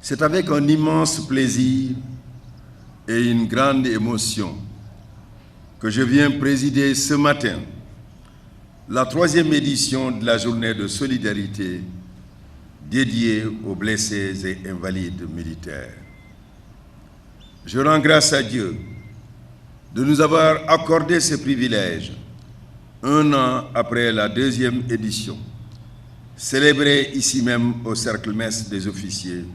C'est avec un immense plaisir et une grande émotion que je viens présider ce matin la 3e édition de la journée de solidarité dédiée aux blessés et invalides militaires. Je rends grâce à Dieu de nous avoir accordé ce privilège un an après la 2e édition, célébrée ici même au Cercle Mess des officiers,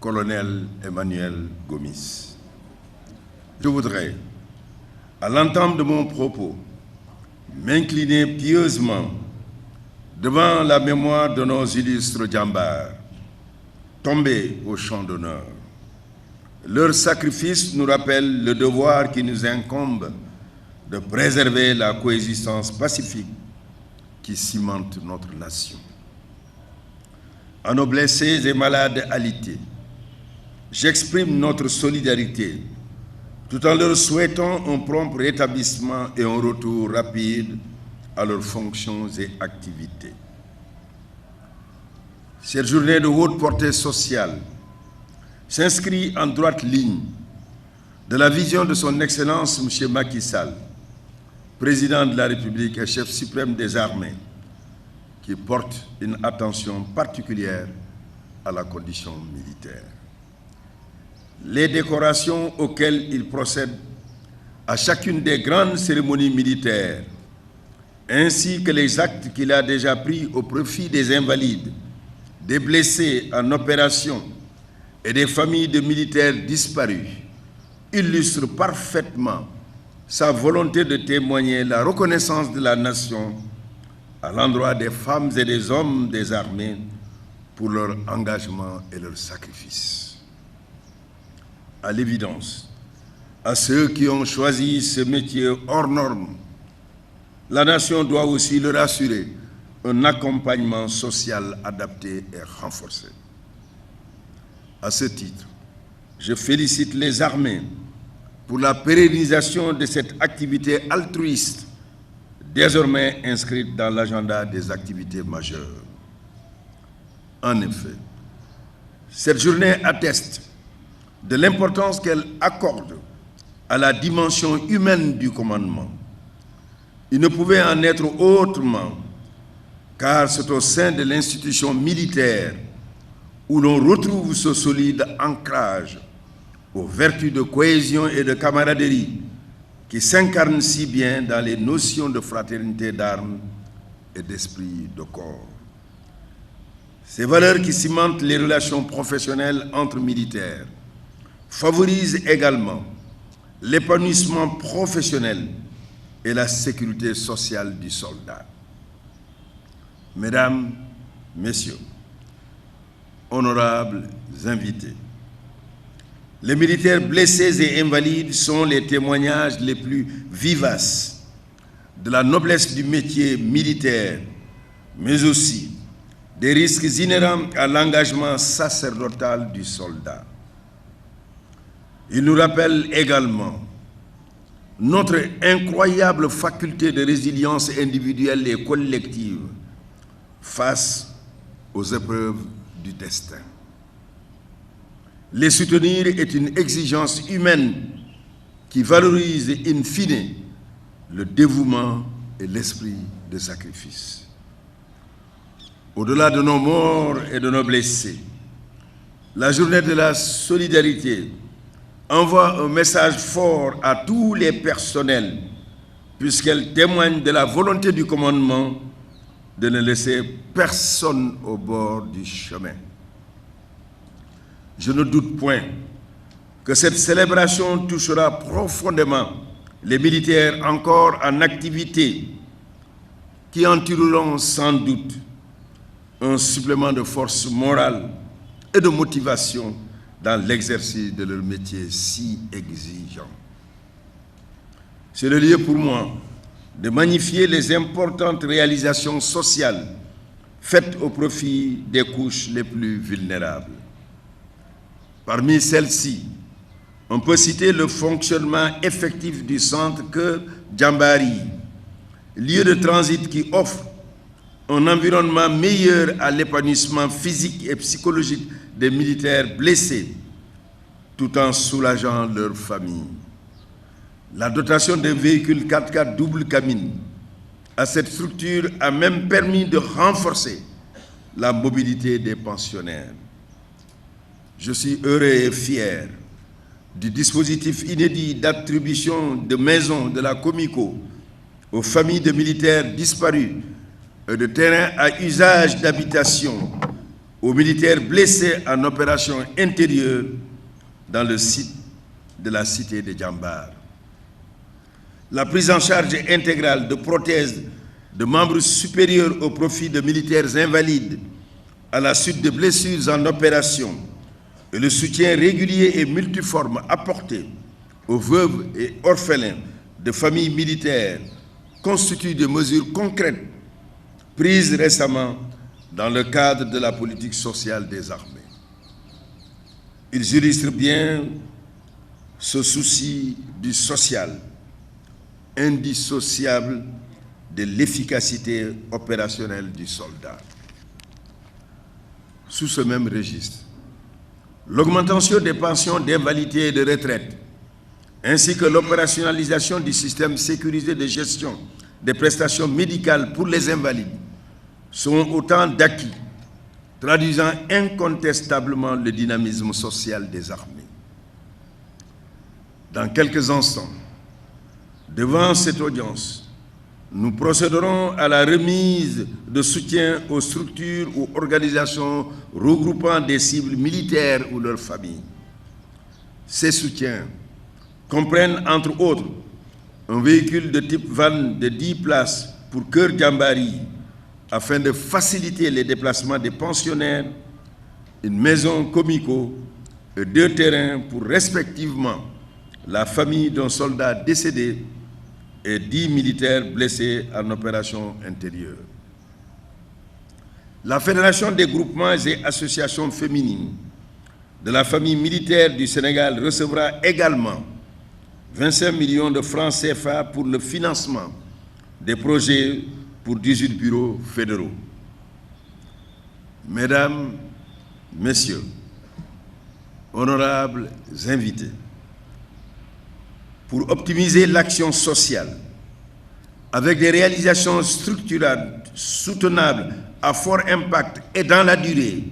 colonel Emmanuel Gomis. Je voudrais, à l'entame de mon propos, m'incliner pieusement devant la mémoire de nos illustres djambars, tombés au champ d'honneur. Leur sacrifice nous rappelle le devoir qui nous incombe de préserver la coexistence pacifique qui cimente notre nation. À nos blessés et malades alités, j'exprime notre solidarité tout en leur souhaitant un prompt rétablissement et un retour rapide à leurs fonctions et activités. Cette journée de haute portée sociale s'inscrit en droite ligne de la vision de son Excellence M. Macky Sall, président de la République et chef suprême des armées, qui porte une attention particulière à la condition militaire. Les décorations auxquelles il procède à chacune des grandes cérémonies militaires, ainsi que les actes qu'il a déjà pris au profit des invalides, des blessés en opération et des familles de militaires disparus, illustrent parfaitement sa volonté de témoigner la reconnaissance de la nation à l'endroit des femmes et des hommes des armées pour leur engagement et leur sacrifice. À l'évidence, à ceux qui ont choisi ce métier hors norme, la nation doit aussi leur assurer un accompagnement social adapté et renforcé. À ce titre, je félicite les armées pour la pérennisation de cette activité altruiste, désormais inscrite dans l'agenda des activités majeures. En effet, cette journée atteste de l'importance qu'elle accorde à la dimension humaine du commandement. Il ne pouvait en être autrement, car c'est au sein de l'institution militaire où l'on retrouve ce solide ancrage aux vertus de cohésion et de camaraderie qui s'incarnent si bien dans les notions de fraternité d'armes et d'esprit de corps. Ces valeurs qui cimentent les relations professionnelles entre militaires favorisent également l'épanouissement professionnel et la sécurité sociale du soldat. Mesdames, Messieurs, honorables invités, les militaires blessés et invalides sont les témoignages les plus vivaces de la noblesse du métier militaire, mais aussi des risques inhérents à l'engagement sacerdotal du soldat. Ils nous rappellent également notre incroyable faculté de résilience individuelle et collective face aux épreuves du destin. Les soutenir est une exigence humaine qui valorise in fine le dévouement et l'esprit de sacrifice. Au-delà de nos morts et de nos blessés, la journée de la solidarité envoie un message fort à tous les personnels, puisqu'elle témoigne de la volonté du commandement de ne laisser personne au bord du chemin. Je ne doute point que cette célébration touchera profondément les militaires encore en activité, qui en tireront sans doute un supplément de force morale et de motivation dans l'exercice de leur métier si exigeant. C'est le lieu pour moi de magnifier les importantes réalisations sociales faites au profit des couches les plus vulnérables. Parmi celles-ci, on peut citer le fonctionnement effectif du centre que Djambari, lieu de transit qui offre un environnement meilleur à l'épanouissement physique et psychologique des militaires blessés tout en soulageant leurs familles. La dotation d'un véhicule 4x4 double cabine à cette structure a même permis de renforcer la mobilité des pensionnaires. Je suis heureux et fier du dispositif inédit d'attribution de maisons de la Comico aux familles de militaires disparus et de terrains à usage d'habitation aux militaires blessés en opération intérieure dans le site de la cité de Djambar. La prise en charge intégrale de prothèses de membres supérieurs au profit de militaires invalides à la suite de blessures en opération et le soutien régulier et multiforme apporté aux veuves et orphelins de familles militaires constituent des mesures concrètes prises récemment dans le cadre de la politique sociale des armées. Ils illustrent bien ce souci du social, indissociable de l'efficacité opérationnelle du soldat. Sous ce même registre, l'augmentation des pensions d'invalidité et de retraite, ainsi que l'opérationnalisation du système sécurisé de gestion des prestations médicales pour les invalides, sont autant d'acquis, traduisant incontestablement le dynamisme social des armées. Dans quelques instants, devant cette audience, nous procéderons à la remise de soutien aux structures ou organisations regroupant des cibles militaires ou leurs familles. Ces soutiens comprennent, entre autres, un véhicule de type van de 10 places pour Keur Djambari, afin de faciliter les déplacements des pensionnaires, une maison Comico et 2 terrains pour respectivement la famille d'un soldat décédé et 10 militaires blessés en opération intérieure. La Fédération des groupements et associations féminines de la famille militaire du Sénégal recevra également 25 millions de francs CFA pour le financement des projets pour 18 bureaux fédéraux. Mesdames, Messieurs, honorables invités, pour optimiser l'action sociale avec des réalisations structurales, soutenables, à fort impact et dans la durée,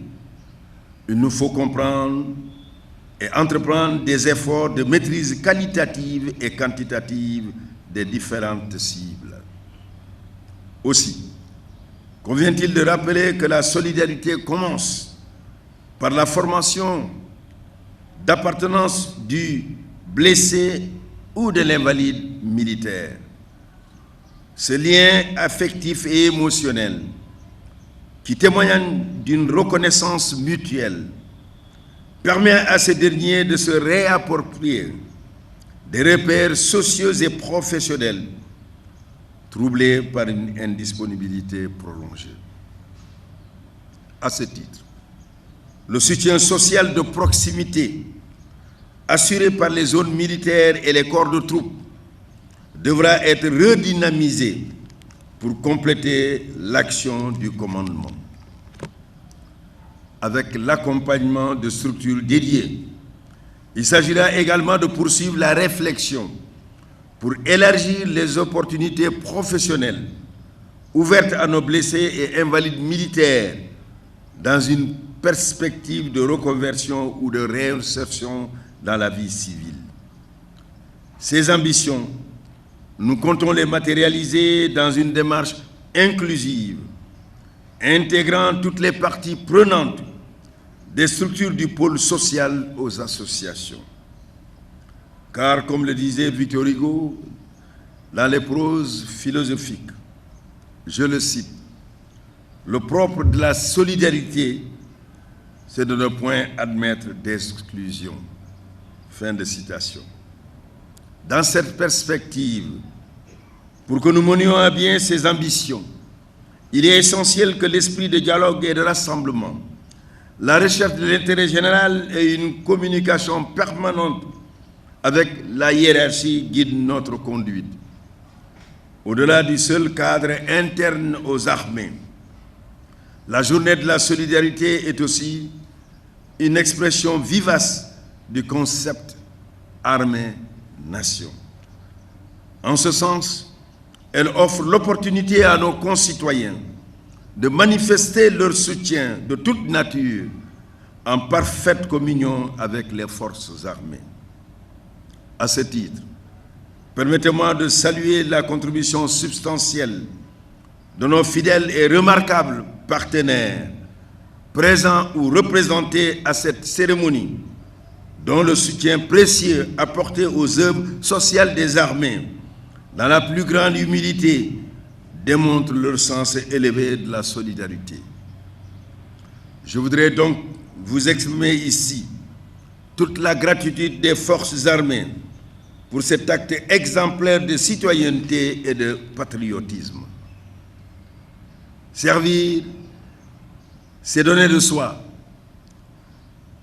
il nous faut comprendre et entreprendre des efforts de maîtrise qualitative et quantitative des différentes cibles. Aussi, convient-il de rappeler que la solidarité commence par la formation d'appartenance du blessé ou de l'invalide militaire. Ce lien affectif et émotionnel qui témoigne d'une reconnaissance mutuelle permet à ces derniers de se réapproprier des repères sociaux et professionnels troublés par une indisponibilité prolongée. À ce titre, le soutien social de proximité assuré par les zones militaires et les corps de troupes devra être redynamisé pour compléter l'action du commandement. Avec l'accompagnement de structures dédiées, il s'agira également de poursuivre la réflexion pour élargir les opportunités professionnelles ouvertes à nos blessés et invalides militaires dans une perspective de reconversion ou de réinsertion dans la vie civile. Ces ambitions, nous comptons les matérialiser dans une démarche inclusive, intégrant toutes les parties prenantes des structures du pôle social aux associations. Car, comme le disait Victor Hugo dans les proses philosophiques, je le cite, « Le propre de la solidarité, c'est de ne point admettre d'exclusion. » Fin de citation. Dans cette perspective, pour que nous menions à bien ces ambitions, il est essentiel que l'esprit de dialogue et de rassemblement, la recherche de l'intérêt général et une communication permanente avec la hiérarchie guident notre conduite. Au-delà du seul cadre interne aux armées, la journée de la solidarité est aussi une expression vivace du concept armée-nation. En ce sens, elle offre l'opportunité à nos concitoyens de manifester leur soutien de toute nature en parfaite communion avec les forces armées. À ce titre, permettez-moi de saluer la contribution substantielle de nos fidèles et remarquables partenaires présents ou représentés à cette cérémonie, dont le soutien précieux apporté aux œuvres sociales des armées, dans la plus grande humilité, démontre leur sens élevé de la solidarité. Je voudrais donc vous exprimer ici toute la gratitude des forces armées pour cet acte exemplaire de citoyenneté et de patriotisme. Servir, c'est donner de soi.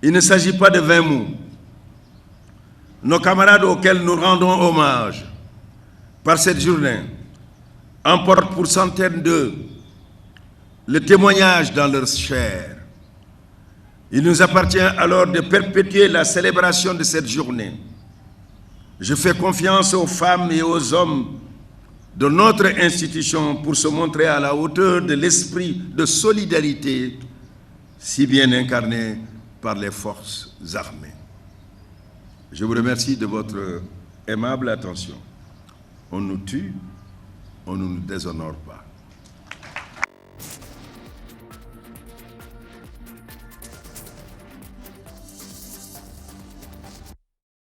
Il ne s'agit pas de vains mots. Nos camarades auxquels nous rendons hommage par cette journée emportent pour centaines d'eux le témoignage dans leur chair. Il nous appartient alors de perpétuer la célébration de cette journée. Je fais confiance aux femmes et aux hommes de notre institution pour se montrer à la hauteur de l'esprit de solidarité si bien incarné par les forces armées. Je vous remercie de votre aimable attention. On nous tue, on ne nous déshonore pas.